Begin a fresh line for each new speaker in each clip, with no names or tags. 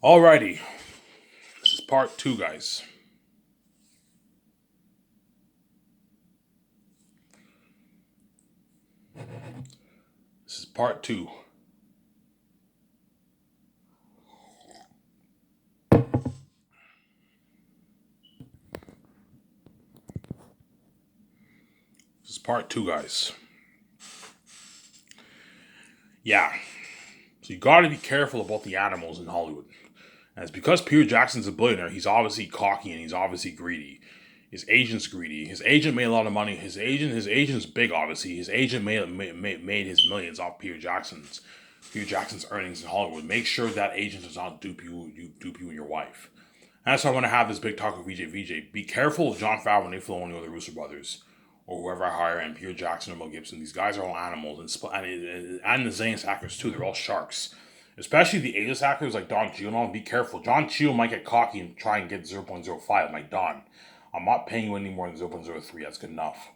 Alrighty, this is part two, guys. This is part two. This is part two, guys. Yeah, so you gotta be careful about the animals in Hollywood. And it's because Peter Jackson's a billionaire, he's obviously cocky and he's obviously greedy. His agent's greedy. His agent made a lot of money. His agent's big, obviously. His agent made his millions off Peter Jackson's earnings in Hollywood. Make sure that agent does not dupe you and your wife. And that's why I want to have this big talk with VJ. Be careful of John Favreau, Nick Filoni, or the Russo brothers, or whoever I hire, and Peter Jackson or Mel Gibson. These guys are all animals, and the Zane's actors too. They're all sharks. Especially the A-list actors like Don Cheadle. And all, be careful. John Cheadle might get cocky and try and get 0.05. I'm like, Don, I'm not paying you any more than 0.03. That's good enough.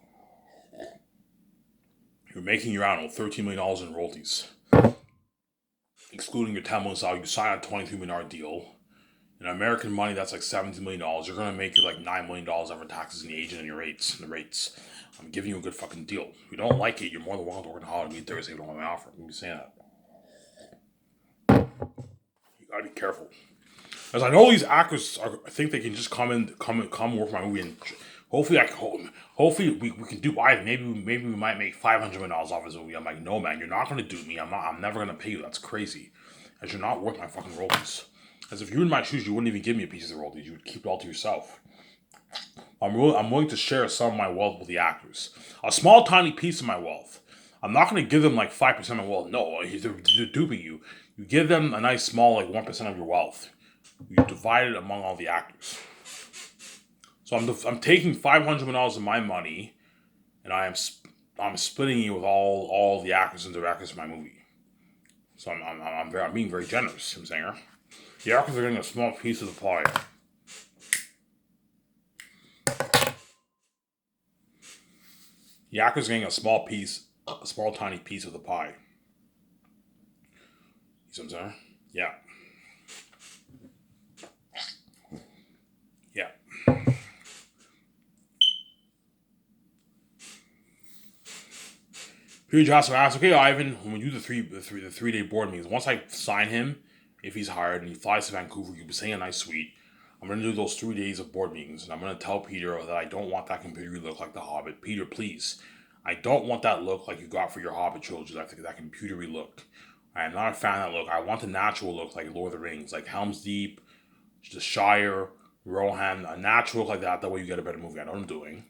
You're making your animal $13 million in royalties, excluding your $10 million salary. You sign a $23 million deal. In American money, that's like $17 million. You're gonna make like $9 million over taxes and the agent and your rates. And the rates. I'm giving you a good fucking deal. If you don't like it, you're more than welcome to work in Hollywood me Thursday if you don't want my offer. I'm just saying that. You gotta be careful. As I know these actors I think they can just come work my movie and hopefully hopefully we can do either. Maybe we might make $500 million off this movie. I'm like, no man, you're not gonna do me. I'm never gonna pay you. That's crazy. As you're not worth my fucking royalties. As if you were in my shoes, you wouldn't even give me a piece of the royalties. You would keep it all to yourself. I'm willing to share some of my wealth with the actors. A small, tiny piece of my wealth. I'm not going to give them like 5% of my wealth. No, they're duping you. You give them a nice small, like 1% of your wealth. You divide it among all the actors. So I'm taking $500 of my money, and I'm splitting it with all the actors and directors of my movie. So I'm being very generous. I'm saying the actors are getting a small piece of the pie. The actors are getting a small tiny piece of the pie. You see what I'm saying? Yeah, yeah. Peter Johnson asked, "Okay, Ivan, when we do the 3 day board meetings, once I sign him, if he's hired and he flies to Vancouver, you'll be staying a nice suite. I'm gonna do those 3 days of board meetings, and I'm gonna tell Peter that I don't want that computer look like The Hobbit. Peter, please, I don't want that look like you got for your Hobbit trilogy, that computery look. I am not a fan of that look. I want the natural look like Lord of the Rings, like Helm's Deep, the Shire, Rohan, a natural look like that. That way you get a better movie. I know what I'm doing.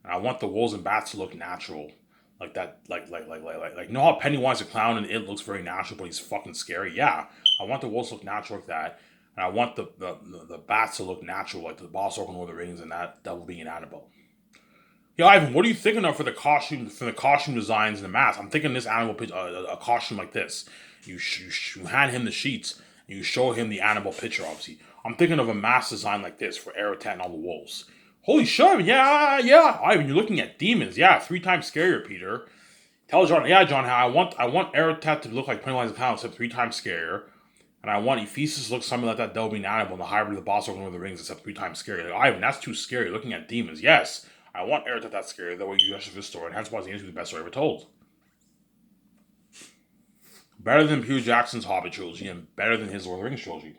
And I want the wolves and bats to look natural, like that, like. You know how Pennywise the clown and it looks very natural, but he's fucking scary. Yeah, I want the wolves to look natural like that, and I want the bats to look natural, like the Boss Orc and Lord of the Rings, and that devil being an Annabelle. Yeah, Ivan, what are you thinking of for the costume designs and the mask? I'm thinking this animal a costume like this. You hand him the sheets and you show him the animal picture. Obviously, I'm thinking of a mask design like this for Aratat and all the wolves. Holy shit! Yeah, Ivan, you're looking at demons. Yeah, 3 times scarier, Peter. Tell John, yeah, John, I want Aratat to look like Pennywise the Clown, except 3 times scarier. And I want Ephesus to look something like that Devil being animal and the hybrid of the boss over the rings, except 3 times scarier. Like, Ivan, that's too scary. You're looking at demons. Yes, I want Aratat that scary. That way you actually the story. And hence why it's the best story ever told. Better than Peter Jackson's Hobbit trilogy and better than his Lord of the Rings trilogy. You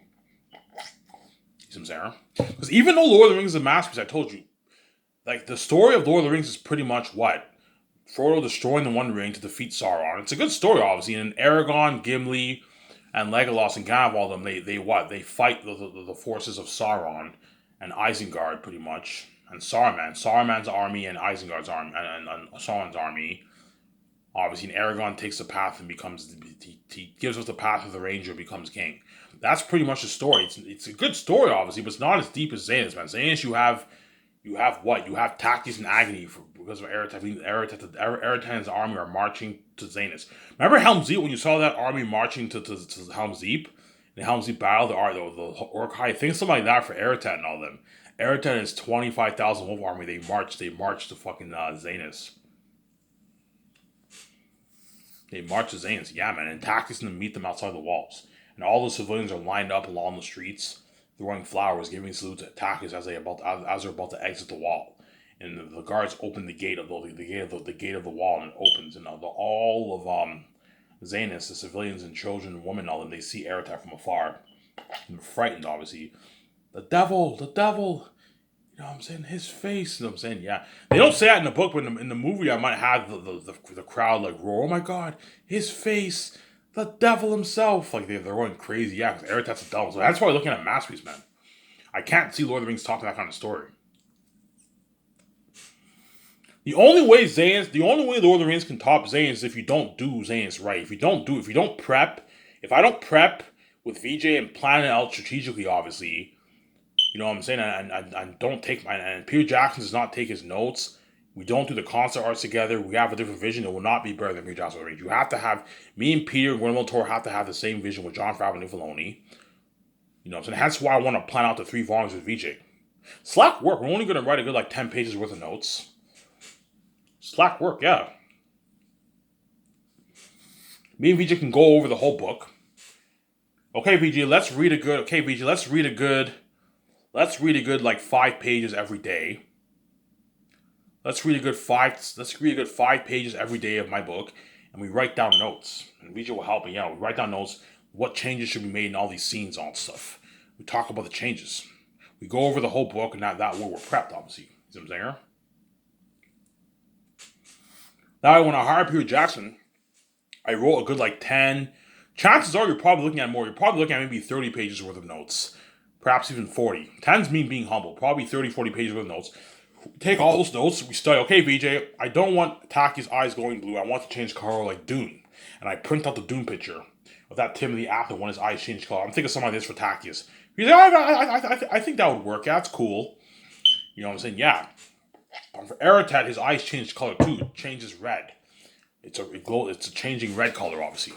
see what I'm saying? Because even though Lord of the Rings is a masterpiece, I told you, like the story of Lord of the Rings is pretty much what? Frodo destroying the One Ring to defeat Sauron. It's a good story, obviously. And Aragorn, Gimli, and Legolas and Gandalf, them they fight the forces of Sauron and Isengard pretty much, and Saruman's army and Isengard's army and Sauron's army. Obviously, and Aragorn takes the path and he gives us the path of the Ranger and becomes king. That's pretty much the story. It's a good story, obviously, but it's not as deep as Xanus, man. Xanus, you have what? You have Tactics and Agony because of Aratan's army are marching to Xanus. Remember Helm's Deep when you saw that army marching to Helm's Deep? The Helm's Deep battle, the Orcai, think something like that for Aratan and all them. Aratan is 25,000 wolf army. They march to fucking Xanus. They march to Xanus, yeah, man, and Tactics and meet them outside the walls. and all the civilians are lined up along the streets, throwing flowers, giving salute to attackers as they're about to exit the wall. And the guards open the gate of the gate of the wall, and it opens, and all of Zanus, the civilians and children and women, all of them, they see Aratak from afar. And they're frightened, obviously. The devil, the devil. You know what I'm saying? His face. You know what I'm saying? Yeah. They don't say that in the book, but in the movie, I might have the crowd like roar, oh my god, his face, the devil himself. Like they're going crazy. Yeah, because Aratak's a devil. So that's why I'm looking at Masterpiece, man. I can't see Lord of the Rings talking that kind of story. The only way Lord of the Rings can top Zayn is if you don't do Zayn's right. If I don't prep with VJ and plan it out strategically, obviously, you know what I'm saying, and don't take and Peter Jackson does not take his notes. We don't do the concept arts together. We have a different vision. It will not be better than Peter Jackson. You have to have me and Peter and Guillermo del Toro have to have the same vision with Jon Favreau and Filoni. You know what I'm saying? That's why I want to plan out the 3 volumes with VJ. Slack work. We're only going to write a good 10 pages worth of notes. Slack work, yeah. Me and VJ can go over the whole book. Okay, VJ, let's read a good 5 pages every day. Let's read a good 5 pages every day of my book, and we write down notes. And VJ will help me. Yeah, we write down notes. What changes should be made in all these scenes, all stuff. We talk about the changes. We go over the whole book, and that way we're prepped, obviously. You see what I'm saying? Now, when I hired Peter Jackson, I wrote a good 10. Chances are you're probably looking at more. You're probably looking at maybe 30 pages worth of notes. Perhaps even 40. 10's me being humble. Probably 30, 40 pages worth of notes. Take all those notes. We study. Okay, VJ, I don't want Taki's eyes going blue. I want to change color like Dune. And I print out the Dune picture of that Timothy after when his eyes change color. I'm thinking something like this for Takius. He's like, I think that would work. Yeah, that's cool. You know what I'm saying? Yeah. For Aratat, his eyes change color too. It changes red. It's a changing red color, obviously.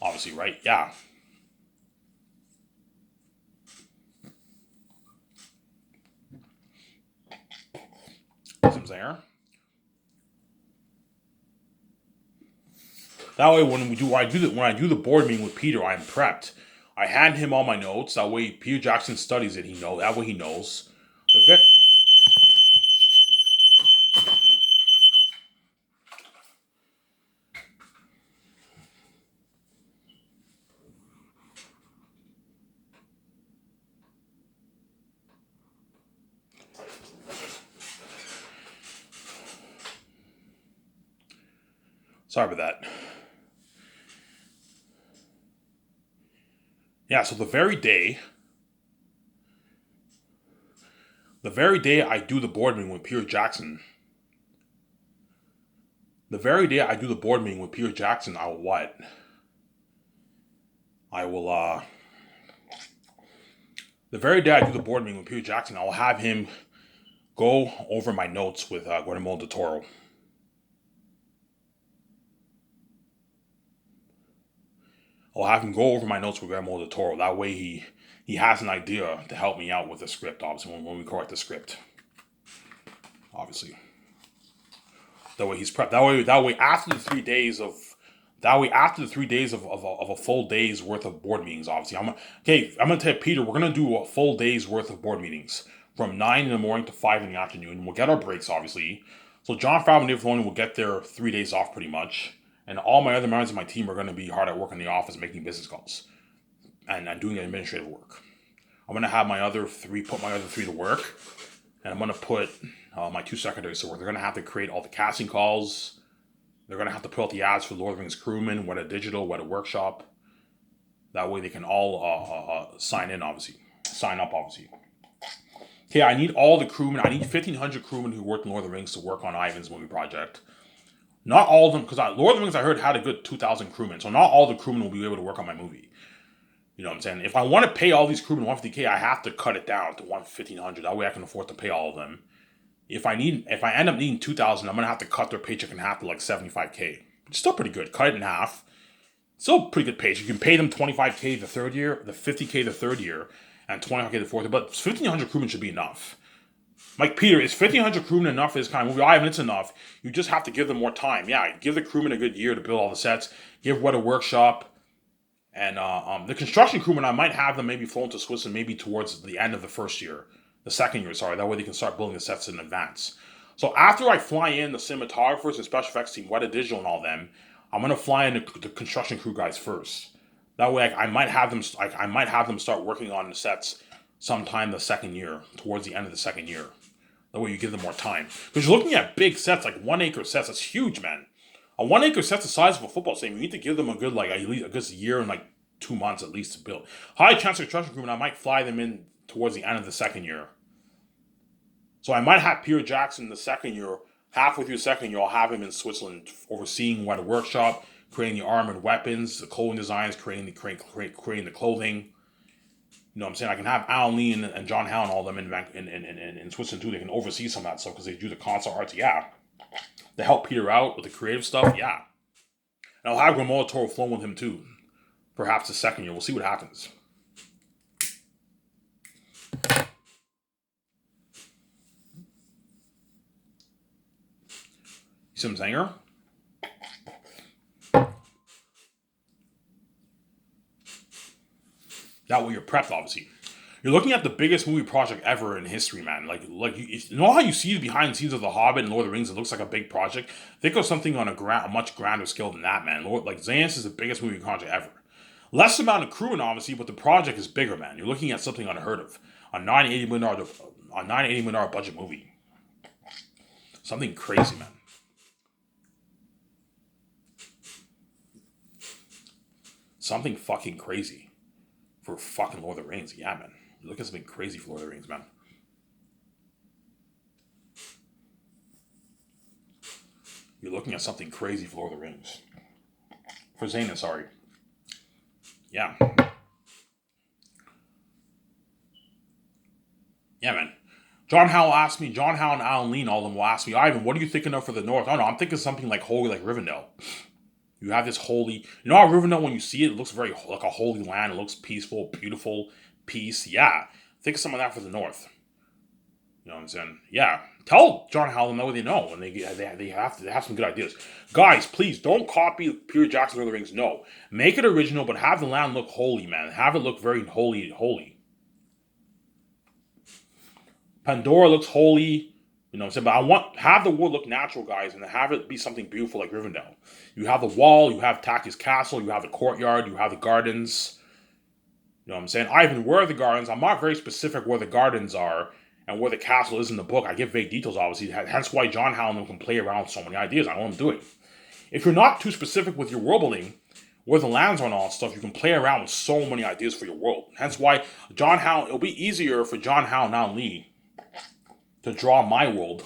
Obviously, right? Yeah. Some there. That way, when I do the board meeting with Peter, I'm prepped. I hand him all my notes. That way, Peter Jackson studies it. That way he knows. Sorry about that. Yeah, so the very day I do the board meeting with Peter Jackson, I will what? The very day I do the board meeting with Peter Jackson, I will have him go over my notes with Guillermo del Toro. I'll have him go over my notes with Guillermo del Toro. That way he has an idea to help me out with the script, obviously, when we correct the script. Obviously. That way he's prepped. That way after the 3 days of a full day's worth of board meetings, obviously. I'm gonna tell Peter, we're gonna do a full day's worth of board meetings. From 9 in the morning to 5 in the afternoon. We'll get our breaks, obviously. So Jon Favreau and Dave Filoni will get their 3 days off pretty much. And all my other members of my team are going to be hard at work in the office making business calls and doing administrative work. I'm going to have put my other three to work, and I'm going to put my 2 secretaries to work. They're going to have to create all the casting calls. They're going to have to put out the ads for Lord of the Rings crewmen, whether digital, whether workshop. That way they can all sign up, obviously. Okay, I need all the crewmen. I need 1,500 crewmen who worked in Lord of the Rings to work on Ivan's movie project. Not all of them, because Lord of the Rings, I heard, had a good 2,000 crewmen. So not all the crewmen will be able to work on my movie. You know what I'm saying? If I want to pay all these crewmen $150K, I have to cut it down to $1,500. That way I can afford to pay all of them. If I end up needing 2,000, I'm going to have to cut their paycheck in half to $75K. It's still pretty good. Cut it in half. Still pretty good paycheck. You can pay them $25K the third year, the $50K the third year, and $25K the fourth year. But 1,500 crewmen should be enough. Like, Peter, is 1,500 crewmen enough for this kind of movie? Ivan, it's enough. You just have to give them more time. Yeah, give the crewmen a good year to build all the sets. Give What a Workshop And the construction crewmen, I might have them maybe flown to Switzerland maybe towards the end of the first year, the second year, sorry. That way they can start building the sets in advance. So after I fly in the cinematographers and special effects team, Weta Digital and all them, I'm gonna fly in the construction crew guys first. That way I might have them. I might have them start working on the sets sometime the second year, towards the end of the second year. That way you give them more time. Because you're looking at big sets, like 1 acre sets. That's huge, man. A 1 acre set's the size of a football stadium. You need to give them a good, like, at least a good year and like 2 months at least to build. High chance of construction crew, and I might fly them in towards the end of the second year. So I might have Peter Jackson the second year, halfway through the second year, I'll have him in Switzerland overseeing what a workshop, creating the armored weapons, the clothing designs, creating the clothing. You know what I'm saying? I can have Alan Lee and John Howe and all them in Switzerland too. They can oversee some of that stuff because they do the concept arts, yeah. They help Peter out with the creative stuff, yeah. And I'll have Guillermo Toro flown with him too. Perhaps the second year. We'll see what happens. You see what I'm saying here? That way you're prepped, obviously. You're looking at the biggest movie project ever in history, man. You know how you see the behind the scenes of The Hobbit and Lord of the Rings? It looks like a big project. Think of something on a much grander scale than that, man. Like Xanus is the biggest movie project ever. Less amount of crewing, obviously, but the project is bigger, man. You're looking at something unheard of. A $980 million budget movie. Something crazy, man. Something fucking crazy for fucking Lord of the Rings. Yeah, man. Look at something crazy for Lord of the Rings, man. You're looking at something crazy for Lord of the Rings. For Xanus, sorry. Yeah. Yeah, man. John Howe and Alan Lee and all of them will ask me, Ivan, what are you thinking of for the North? I don't know, I'm thinking something like holy, like Rivendell. You have this holy, you know how Rivendell, when you see it, it looks very like a holy land. It looks peaceful, beautiful, peace. Yeah. Think of some of that for the North. You know what I'm saying? Yeah. Tell John Howe know what they know, and they have some good ideas. Guys, please don't copy Peter Jackson's Lord of the Rings. No, make it original, but have the land look holy, man. Have it look very holy. Pandora looks holy. You know what I'm saying? But have the world look natural, guys, and have it be something beautiful like Rivendell. You have the wall, you have Taki's castle, you have the courtyard, you have the gardens. You know what I'm saying? Ivan, where are the gardens? I'm not very specific where the gardens are and where the castle is in the book. I give vague details, obviously. Hence why John Howland can play around with so many ideas. I know what I'm doing. If you're not too specific with your world building, where the lands are and all that stuff, you can play around with so many ideas for your world. Hence why it'll be easier for John Howe and Alan Lee to draw my world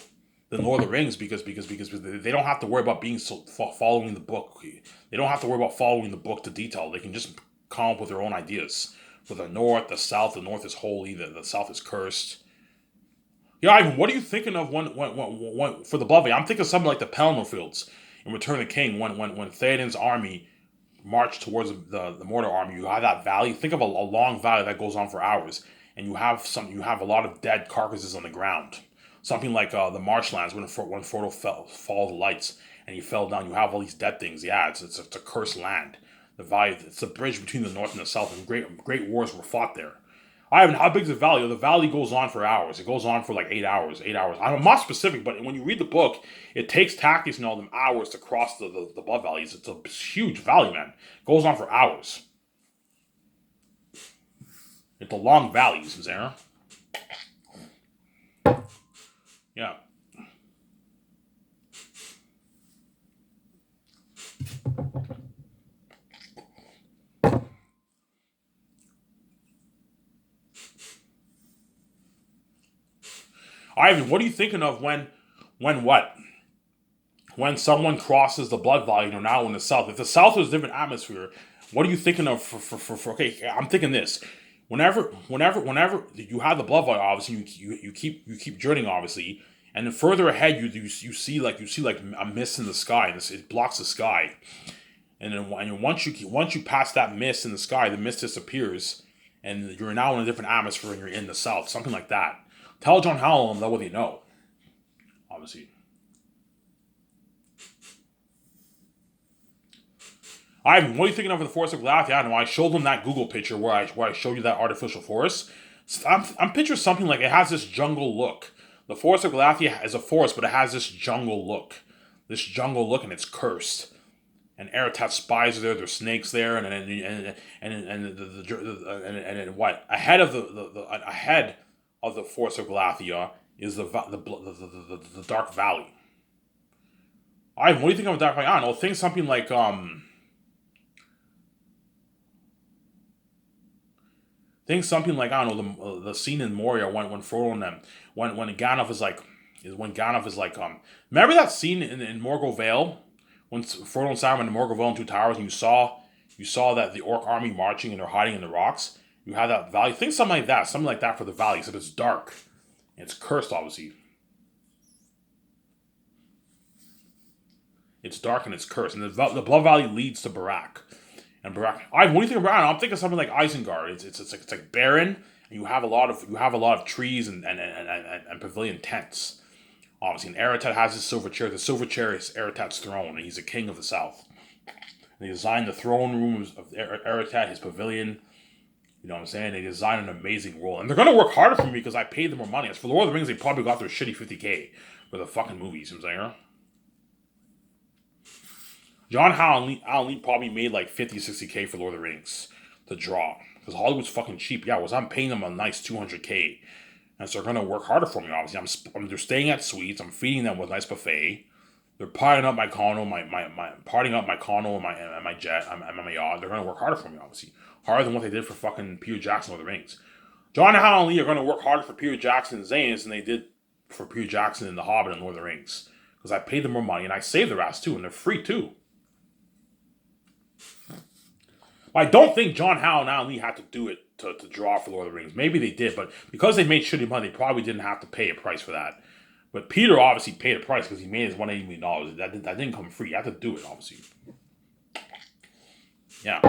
than Lord of the Rings because they don't have to worry about following the book. They don't have to worry about following the book to detail. They can just come up with their own ideas. For the North, the South is holy, the South is cursed. Yeah, Ivan, what are you thinking of when for the Blood Valley? I'm thinking something like the Pelennor Fields in Return of the King when Theoden's army marched towards the Mordor army. You have that valley. Think of a long valley that goes on for hours, and you have a lot of dead carcasses on the ground. Something like the marshlands when Frodo followed the lights and he fell down. You have all these dead things. Yeah, it's a cursed land. The valley, it's a bridge between the North and the South, and great wars were fought there. Ivan, how big is the valley? The valley goes on for hours. It goes on for like 8 hours. I'm not specific, but when you read the book, it takes Takis and all them hours to cross the Blood Valleys. It's a huge valley, man. It goes on for hours. It's a long valley, Zara. Yeah. Ivan, what are you thinking of when what? When someone crosses the Blood Valley and are now in the South. If the South is a different atmosphere, what are you thinking of for okay, I'm thinking this. Whenever you have the Blood Valley, obviously you keep journeying, obviously, and then further ahead you see like a mist in the sky, and it blocks the sky. And then once you pass that mist in the sky, the mist disappears, and you're now in a different atmosphere and you're in the South. Something like that. Tell John Howell that what they know. Obviously. Ivan, what are you thinking of the Forest of Galathia? I don't know. I showed them that Google picture where I showed you that artificial forest. So I'm picturing something like it has this jungle look. The Forest of Galathia is a forest, but it has this jungle look. This jungle look, and it's cursed. And Aratat spies are there. There's snakes there, and what ahead of the Forest of Galathia is the Dark Valley. Ivan, what do you think of Dark Valley? I don't know. Think something like I don't know the scene in Moria when Frodo and them when Gandalf is like remember that scene in Morgul Vale when Frodo and Sam went to Morgul Vale and Two Towers and you saw that the orc army marching and they're hiding in the rocks. You have that valley. Think something like that for the valley, except it's dark. It's cursed, obviously. It's dark and it's cursed, and the Blood Valley leads to Barak. And Barak, what do you think of Barak? I'm thinking something like Isengard. It's like barren, and you have a lot of trees and pavilion tents. Obviously, and Aratat has his silver chair. The silver chair is Aratat's throne, and he's a king of the South. And they designed the throne rooms of Aratat, his pavilion. You know what I'm saying? They designed an amazing world, and they're gonna work harder for me because I paid them more money. As for Lord of the Rings, they probably got their shitty 50K for the fucking movies. You know what I'm saying? John Howe and Alan Lee probably made like 50, 60K for Lord of the Rings to draw. Because Hollywood's fucking cheap. Yeah, I'm paying them a nice 200K. And so they're going to work harder for me, obviously. They're staying at suites. I'm feeding them with a nice buffet. They're partying up my condo, and my jet, and my yacht. They're going to work harder for me, obviously. Harder than what they did for fucking Peter Jackson Lord of the Rings. John Howe and Lee are going to work harder for Peter Jackson and Zaynus than they did for Peter Jackson and The Hobbit and Lord of the Rings. Because I paid them more money and I saved their ass too, and they're free too. I don't think John Howe and Alan Lee had to do it to draw for Lord of the Rings. Maybe they did, but because they made shitty money, they probably didn't have to pay a price for that. But Peter obviously paid a price because he made his $180 million. That didn't come free. You had to do it, obviously. Yeah.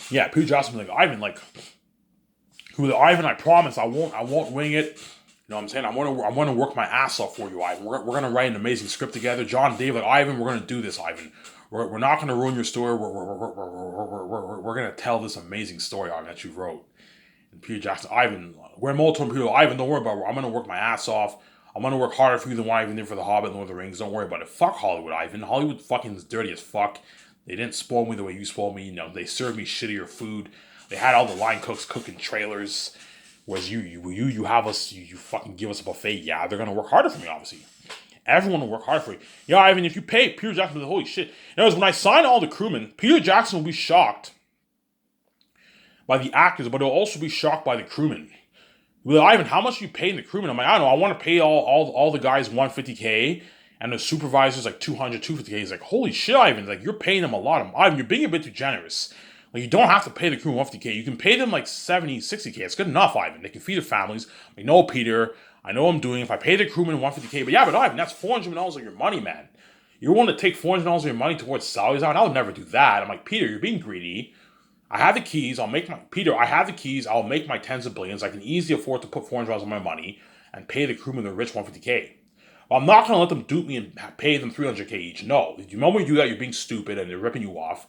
Yeah, Peter Jackson was like, Ivan, Ivan, I promise I won't wing it. You know what I'm saying? I want to work my ass off for you, Ivan. We're going to write an amazing script together. John, David, Ivan, we're going to do this, Ivan. We're not going to ruin your story. We're going to tell this amazing story, Ivan, that you wrote. And Peter Jackson, Ivan, we're multiple people. Ivan, don't worry about it. I'm going to work my ass off. I'm going to work harder for you than what I even did for The Hobbit and Lord of the Rings. Don't worry about it. Fuck Hollywood, Ivan. Hollywood fucking is dirty as fuck. They didn't spoil me the way you spoiled me. You know, they served me shittier food. They had all the line cooks cooking trailers. Whereas you have us, you fucking give us a buffet. Yeah, they're gonna work harder for me, obviously. Everyone will work hard for you. Yeah, Ivan, if you pay Peter Jackson, holy shit. Anyways, when I sign all the crewmen, Peter Jackson will be shocked by the actors, but he'll also be shocked by the crewmen. Well, Ivan, how much are you paying the crewmen? I'm like, I don't know, I want to pay all the guys 150K and the supervisors like 250K. He's like, holy shit, Ivan, like you're paying them a lot. Ivan, you're being a bit too generous. Like, you don't have to pay the crew 150K. You can pay them like 70, 60K. It's good enough, Ivan. They can feed their families. I know, Peter. I know I'm doing. If I pay the crewmen 150K, but Ivan, that's $400 million of your money, man. You're willing to take $400 of your money towards salaries, Ivan? I would never do that. I'm like, Peter, you're being greedy. I have the keys. I have the keys. I'll make my tens of billions. I can easily afford to put $400 of my money and pay the crewmen the rich 150K. Well, I'm not going to let them dupe me and pay them 300K each. No. The moment you do that, you're being stupid and they're ripping you off.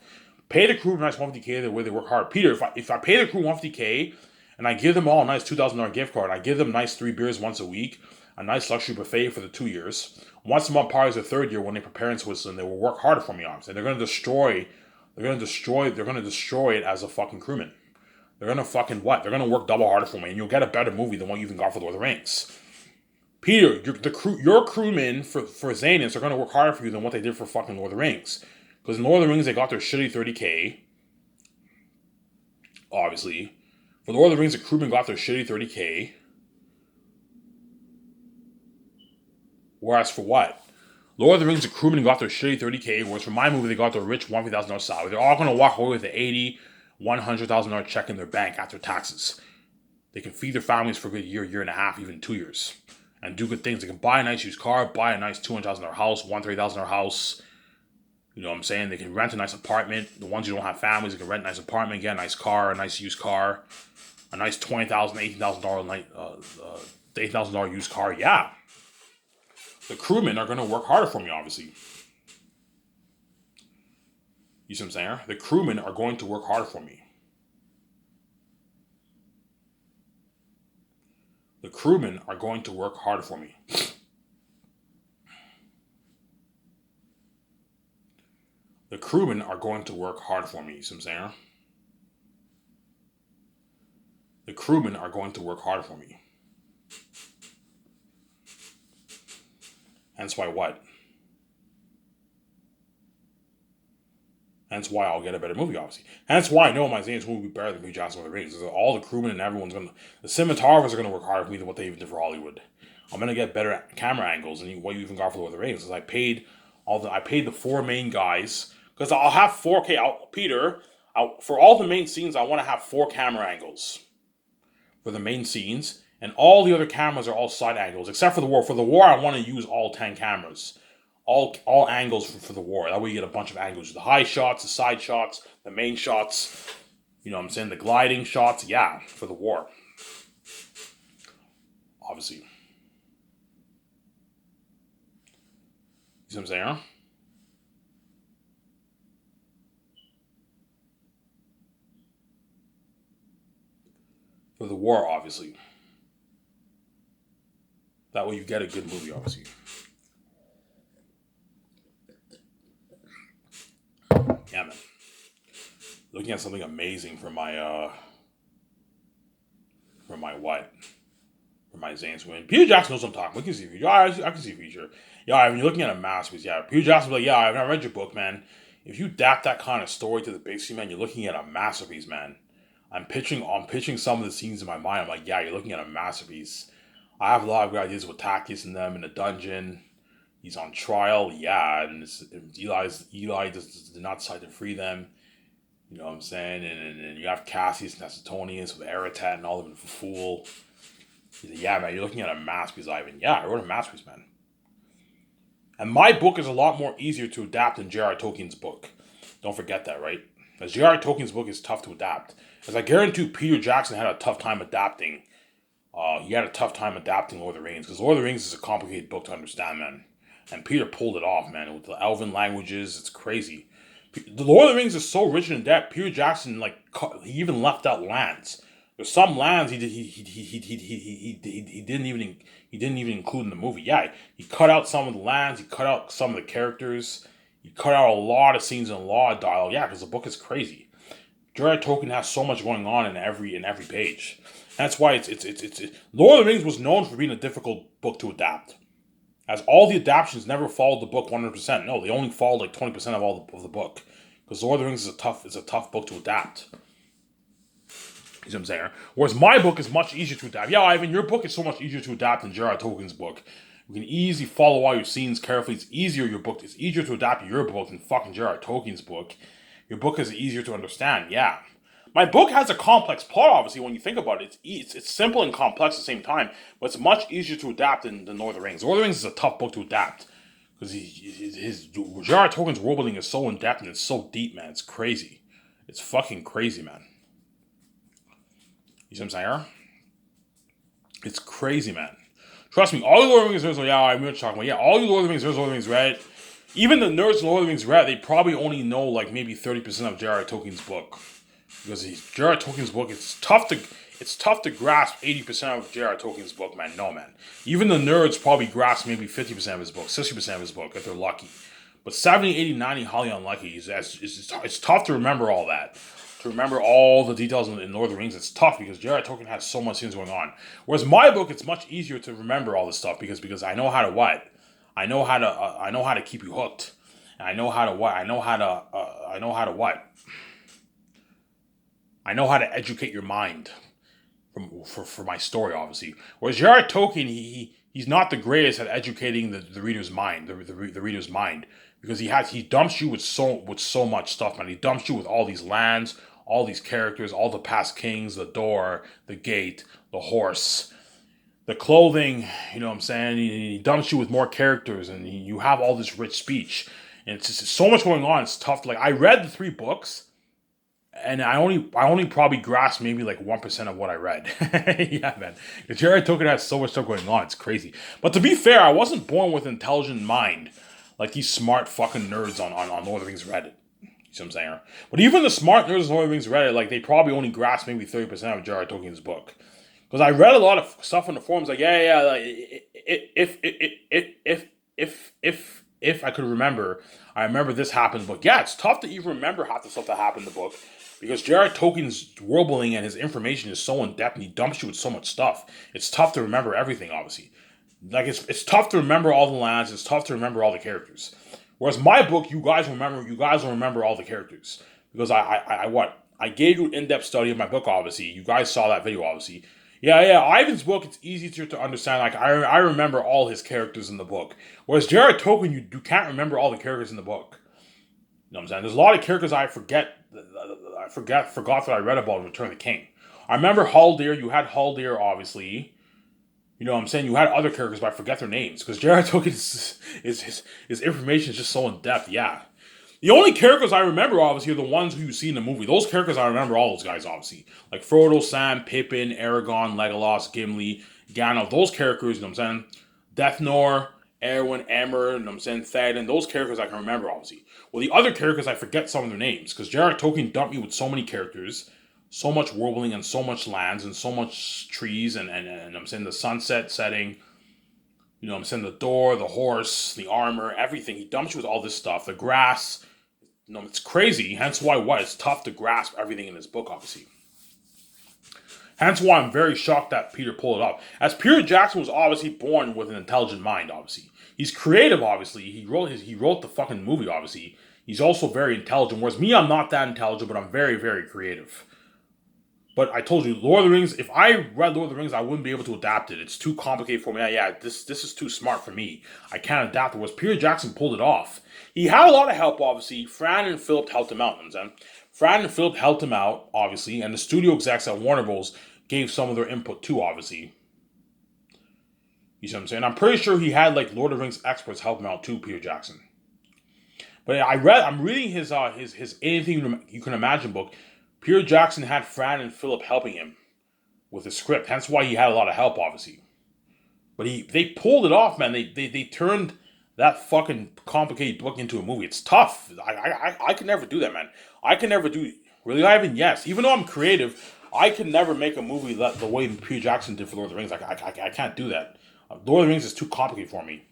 Pay the crew a nice 150K the way they work hard. Peter, if I pay the crew 150K and I give them all a nice $2,000 gift card, I give them nice 3 beers once a week, a nice luxury buffet for the 2 years. Once a month parties the 3rd year when they prepare in Switzerland, they will work harder for me, honestly. They're gonna destroy it as a fucking crewman. They're gonna fucking what? They're gonna work double harder for me, and you'll get a better movie than what you even got for Lord of the Rings. Peter, your crewmen for Zaynus are gonna work harder for you than what they did for fucking Lord of the Rings. Because in Lord of the Rings, they got their shitty 30K. Obviously. For Lord of the Rings, the crewmen got their shitty 30K. Whereas for what? Lord of the Rings, the crewmen got their shitty 30K. Whereas for my movie, they got their rich $150,000 salary. They're all going to walk away with an $80,000, $100,000 check in their bank after taxes. They can feed their families for a good year, year and a half, even 2 years. And do good things. They can buy a nice used car, buy a nice $200,000 house, $130,000 house. You know what I'm saying? They can rent a nice apartment. The ones who don't have families, they can rent a nice apartment, get a nice car, a nice used car, a nice $20,000, $18,000 $8,000 used car. Yeah. the crewmen are going to work harder for me, obviously. You see what I'm saying? The crewmen are going to work harder for me. The crewmen are going to work harder for me. The crewmen are going to work hard for me. You see what I'm saying? The crewmen are going to work hard for me. Hence why what? Hence why I'll get a better movie, obviously. Hence why I know my Zane's movie will be better than Peter Jackson with the Rings. All the crewmen and everyone's gonna, the cinematographers are gonna work harder for me than what they even did for Hollywood. I'm gonna get better camera angles than what you even got for Lord of the Rings. Because I paid the four main guys, because I'll have 4K. For all the main scenes, I want to have 4 camera angles for the main scenes, and all the other cameras are all side angles, except for the war. For the war, I want to use all 10 cameras. All angles for the war. That way you get a bunch of angles. The high shots, the side shots, the main shots. You know what I'm saying? The gliding shots. Yeah, for the war. Obviously. You see what I'm saying? For the war, obviously. That way you get a good movie, obviously. Yeah, man. Looking at something amazing for my Zane's win. Peter Jackson knows what I'm talking about. We can see future. I can see future. Yeah, when you're looking at a masterpiece, yeah. Peter Jackson's like, yeah, I've read your book, man. If you adapt that kind of story to the big screen, man, you're looking at a masterpiece, man. I'm pitching some of the scenes in my mind. I'm like, yeah, you're looking at a masterpiece. I have a lot of good ideas with Takis and them in the dungeon. He's on trial, yeah, and Eli did not decide to free them. You know what I'm saying? And you have Cassius and Macedonius with Aratat and all of them for fool. He said, yeah, man, you're looking at a masterpiece, Ivan. Yeah, I wrote a masterpiece, man. And my book is a lot more easier to adapt than J.R.R. Tolkien's book. Don't forget that, right? Because J.R.R. Tolkien's book is tough to adapt. As I guarantee Peter Jackson had a tough time adapting. He had a tough time adapting Lord of the Rings. Because Lord of the Rings is a complicated book to understand, man. And Peter pulled it off, man. With the Elven languages, it's crazy. The Lord of the Rings is so rich in depth. Peter Jackson, he even left out lands. There's some lands he didn't even include in the movie. Yeah, he cut out some of the lands. He cut out some of the characters. He cut out a lot of scenes and a lot of dialogue. Yeah, because the book is crazy. J.R.R. Tolkien has so much going on in every page. That's why it's Lord of the Rings was known for being a difficult book to adapt. As all the adaptations never followed the book 100%. No, they only followed like 20% of the book. Because Lord of the Rings is a tough book to adapt. You see what I'm saying? Whereas my book is much easier to adapt. Yeah, Ivan, your book is so much easier to adapt than J.R.R. Tolkien's book. You can easily follow all your scenes carefully. It's easier to adapt your book than fucking J.R.R. Tolkien's book. Your book is easier to understand, yeah. My book has a complex plot, obviously, when you think about it. It's simple and complex at the same time, but it's much easier to adapt than Lord of the Rings. Lord of the Rings is a tough book to adapt. Because J.R.R. Tolkien's world building is so in-depth and it's so deep, man. It's crazy. It's fucking crazy, man. You see what I'm saying? It's crazy, man. Trust me, all the Lord of the Rings nerds are, yeah, I'm going to talk about, yeah, all you Lord of the Rings nerds, Lord of the Rings read. Even the nerds in Lord of the Rings read, they probably only know like maybe 30% of J.R.R. Tolkien's book. Because J.R.R. Tolkien's book, it's tough to grasp 80% of J.R.R. Tolkien's book, man. No, man. Even the nerds probably grasp maybe 50% of his book, 60% of his book, if they're lucky. But 70, 80, 90, highly unlucky. It's tough to remember all that. To remember all the details in Lord of the Rings, it's tough because J.R.R. Tolkien has so much things going on. Whereas my book, it's much easier to remember all this stuff because I know how to what? I know how to keep you hooked. And I know how to what? I know how to what? I know how to educate your mind for my story, obviously. Whereas J.R.R. Tolkien, he's not the greatest at educating the reader's mind, the reader's mind, because he dumps you with so much stuff, man. He dumps you with all these lands, all these characters, all the past kings, the door, the gate, the horse, the clothing. You know what I'm saying? He dumps you with more characters, and you have all this rich speech, and it's just so much going on. It's tough. Like I read the 3 books. and I only probably grasped maybe like 1% of what I read. Yeah, man. Jared Tolkien has so much stuff going on. It's crazy. But to be fair, I wasn't born with an intelligent mind like these smart fucking nerds on Lord of the Rings Reddit. You see what I'm saying? But even the smart nerds on Lord of the Rings Reddit, like they probably only grasp maybe 30% of Jared Tolkien's book. Because I read a lot of stuff on the forums, like like if I could remember, I remember this happened. But yeah, it's tough to even remember half the stuff that happened in the book because Jared Tolkien's world building and his information is so in depth, and he dumps you with so much stuff. It's tough to remember everything, obviously. Like it's tough to remember all the lands. It's tough to remember all the characters. Whereas my book, you guys will remember all the characters because I gave you an in-depth study of my book. Obviously, you guys saw that video. Obviously, yeah. Ivan's book, it's easier to understand. Like I remember all his characters in the book. Whereas Jared Tolkien, you can't remember all the characters in the book. You know what I'm saying? There's a lot of characters I forgot that I read about in Return of the King. I remember Haldir. You had Haldir, obviously. You know what I'm saying? You had other characters, but I forget their names. Because Jared Tolkien's his information is just so in depth, yeah. The only characters I remember, obviously, are the ones who you see in the movie. Those characters, I remember all those guys, obviously. Like Frodo, Sam, Pippin, Aragorn, Legolas, Gimli, Gandalf. Those characters, you know what I'm saying? Death Nor, Erwin, Emmer, you know what I'm saying? Theoden. Those characters I can remember, obviously. Well, the other characters, I forget some of their names. Because Jared Tolkien dumped me with so many characters. So much world building and so much lands and so much trees and I'm saying the sunset setting, you know, I'm saying the door, the horse, the armor, everything. He dumps you with all this stuff. The grass, you know, it's crazy. Hence why it's tough to grasp everything in this book, obviously. Hence why I'm very shocked that Peter pulled it off. As Peter Jackson was obviously born with an intelligent mind, obviously. He's creative, obviously. He wrote the fucking movie, obviously. He's also very intelligent. Whereas me, I'm not that intelligent, but I'm very, very creative. But I told you, Lord of the Rings, if I read Lord of the Rings, I wouldn't be able to adapt it. It's too complicated for me. This is too smart for me. I can't adapt it. Whereas Peter Jackson pulled it off. He had a lot of help, obviously. Fran and Philip helped him out. You know what I'm saying? Fran and Philip helped him out, obviously. And the studio execs at Warner Bros. Gave some of their input too, obviously. You see what I'm saying? I'm pretty sure he had like Lord of the Rings experts help him out too, Peter Jackson. But I'm reading his Anything You Can Imagine book. Peter Jackson had Fran and Philip helping him with the script. Hence why he had a lot of help, obviously. But they pulled it off, man. They turned that fucking complicated book into a movie. It's tough. I could never do that, man. I can never do really Ivan. Yes, even though I'm creative, I could never make a movie the way Peter Jackson did for Lord of the Rings. I can't do that. Lord of the Rings is too complicated for me.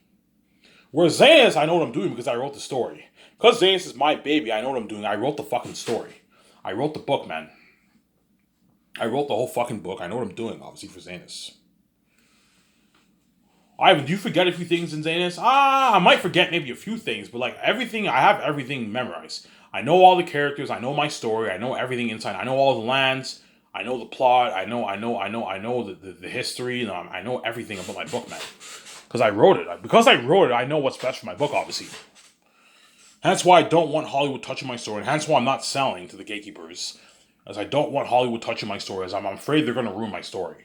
Whereas Zanus, I know what I'm doing because I wrote the story. Because Zanus is my baby, I know what I'm doing. I wrote the fucking story. I wrote the book, man. I wrote the whole fucking book. I know what I'm doing, obviously, for Zanus. Ivan, do you forget a few things in Zanus? I might forget maybe a few things, but like everything, I have everything memorized. I know all the characters. I know my story. I know everything inside. I know all the lands. I know the plot. I know the history. And I know everything about my book, man. Because I wrote it. Because I wrote it, I know what's best for my book, obviously. Hence why I don't want Hollywood touching my story. And hence why I'm not selling to the gatekeepers. As I don't want Hollywood touching my story. As I'm afraid they're going to ruin my story.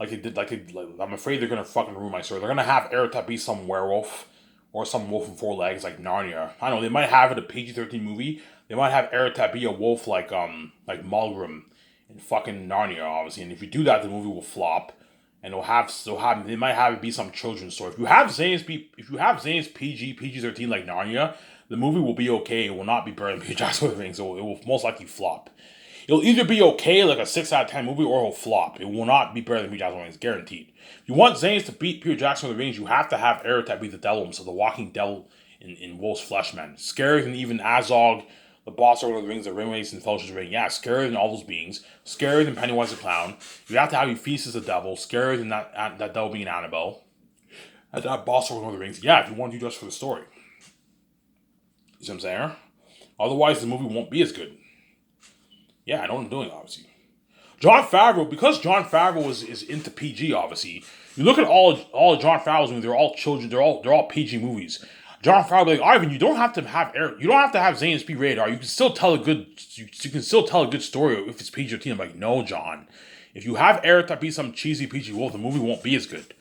I'm afraid they're going to fucking ruin my story. They're going to have Eretep be some werewolf. Or some wolf in four legs like Narnia. I don't know, they might have it a PG-13 movie. They might have Eretep be a wolf like Mulgrim in fucking Narnia, obviously. And if you do that, the movie will flop. And they might have it be some children's story. If you have Zane's PG-13 like Narnia, the movie will be okay. It will not be better than Peter Jackson with Rings. It will most likely flop. It'll either be okay, like a 6 out of 10 movie, or it'll flop. It will not be better than Peter Jackson with Rings, guaranteed. If you want Zanes to beat Peter Jackson with the Rings, you have to have Eretep be the Delum, so the walking devil in Wolf's flesh, man. Scarier than even Azog, the boss of the Rings, the Ringmates, and Fellowship's Ring. Yeah, scarier than all those beings. Scarier than Pennywise the Clown. You have to have Euphestus the devil. Scarier than that devil being Annabelle. And that boss of the Rings. Yeah, if you want to do just for the story. You see what I'm saying? Otherwise, the movie won't be as good. Yeah, I know what I'm doing, obviously. Jon Favreau, because Jon Favreau is into PG, obviously. You look at all of Jon Favreau's movies; they're all children. They're all PG movies. Jon Favreau, like Ivan, you don't have to have Zane's be rated R. You can still tell a good story if it's PG-13. I'm like, no, John. If you have Eretep be some cheesy PG wolf, the movie won't be as good.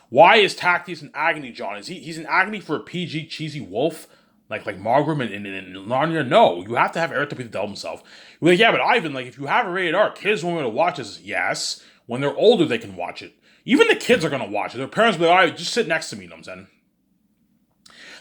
Why is Tactius in agony, John? He's in agony for a PG cheesy wolf? like Margaret and Narnia. No, you have to have Eric to be the devil himself. You're like, yeah, but Ivan, like if you have a rated R, kids won't be able to watch this. Yes, when they're older, they can watch it. Even the kids are gonna watch it. Their parents will be like, all right, just sit next to me. You know what I'm saying?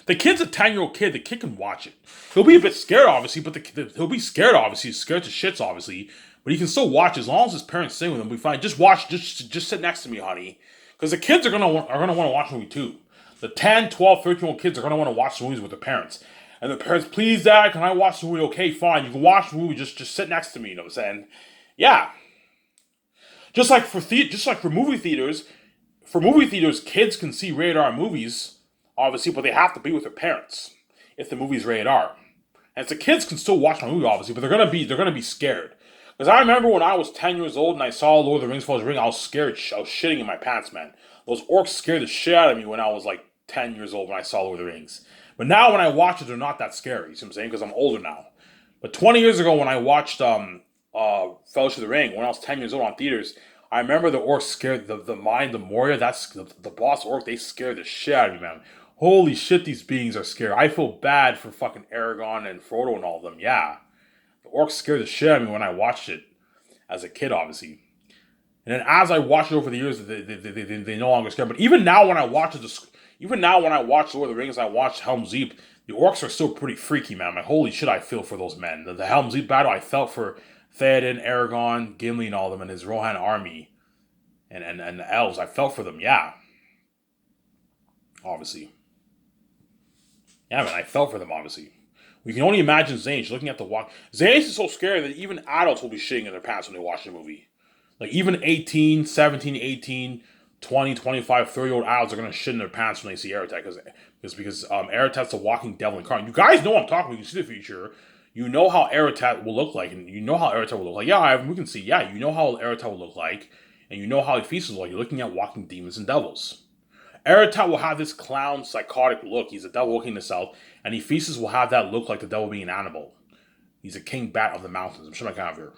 The kid's a 10-year-old kid. The kid can watch it. He'll be a bit scared, obviously, but he'll be scared, obviously. He's scared to shits, obviously. But he can still watch as long as his parents sing with him. We fine. Just watch. Just sit next to me, honey. Because the kids are gonna want to watch the movie too. The 10, 12, 13-year-old kids are gonna want to watch the movies with their parents. And the parents, please, Dad, can I watch the movie? Okay, fine. You can watch the movie. Just sit next to me. You know what I'm saying? Yeah. Just like for movie theaters, kids can see rated R movies, obviously, but they have to be with their parents if the movie's rated R. And so kids can still watch my movie, obviously, but they're gonna be scared. Because I remember when I was 10 years old and I saw Lord of the Rings: Fellowship of the Ring, I was scared. I was shitting in my pants, man. Those orcs scared the shit out of me when I was like 10 years old when I saw Lord of the Rings. But now when I watch it, they're not that scary. You see what I'm saying? Because I'm older now. But 20 years ago when I watched Fellowship of the Ring, when I was 10 years old on theaters, I remember the orcs scared the mind, the Moria, that's the boss orc, they scared the shit out of me, man. Holy shit, these beings are scary. I feel bad for fucking Aragorn and Frodo and all of them, yeah. The orcs scared the shit out of me when I watched it as a kid, obviously. And then as I watched it over the years, they no longer scare. But even now when I watch Lord of the Rings, I watch Helm's Deep, the orcs are still pretty freaky, man. Like, holy shit, I feel for those men. The Helm's Deep battle, I felt for Theoden, Aragorn, Gimli, and all of them, and his Rohan army, and the elves. I felt for them, yeah. Obviously. Yeah, man, I felt for them, obviously. We can only imagine Zayn looking at the walk. Zayn is so scary that even adults will be shitting in their pants when they watch the movie. Like, even 18, 17, 18, 20, 25, 30-year-old adults are going to shit in their pants when they see Aratat. Because Aratat's the walking devil incarnate. You guys know what I'm talking about. You can see the future. You know how Aratat will look like. And you know how Aratat will look like. Yeah, we can see. Yeah, you know how Aratat will look like. And you know how he feasts like. You're looking at walking demons and devils. Aratat will have this clown, psychotic look. He's a devil looking in the south. And Ephesus will have that look like the devil being an animal. He's a king bat of the mountains. I'm sure I can have here.